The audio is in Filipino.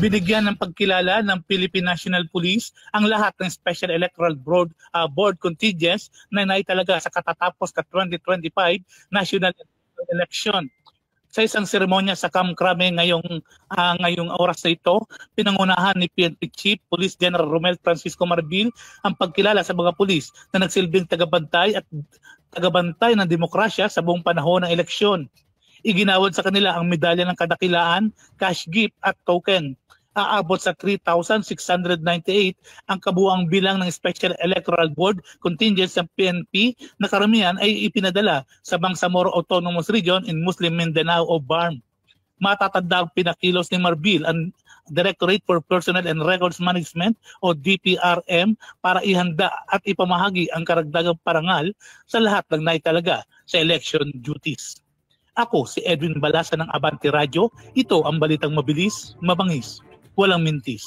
binigyan ng pagkilala ng Philippine National Police ang lahat ng Special Electoral Board contingents na naitalaga sa katatapos ka 2025 national election. Sa isang seremonya sa Camp Crame ngayong oras na ito, pinangunahan ni PNP Chief Police General Romel Francisco Marbil ang pagkilala sa mga pulis na nagsilbing tagabantay ng demokrasya sa buong panahon ng eleksyon. Iginawad sa kanila ang medalya ng kadakilaan, cash gift at token. Aabot sa 3,698 ang kabuang bilang ng Special Electoral Board contingents ng PNP na karamihan ay ipinadala sa Bangsamoro Autonomous Region in Muslim Mindanao o BARM. Matatanda ang pinakilos ni Marbil ang Directorate for Personnel and Records Management o DPRM para ihanda at ipamahagi ang karagdagang parangal sa lahat ng naitalaga sa election duties. Ako si Edwin Balasa ng Abante Radio. Ito ang balitang mabilis, mabangis, walang mintis.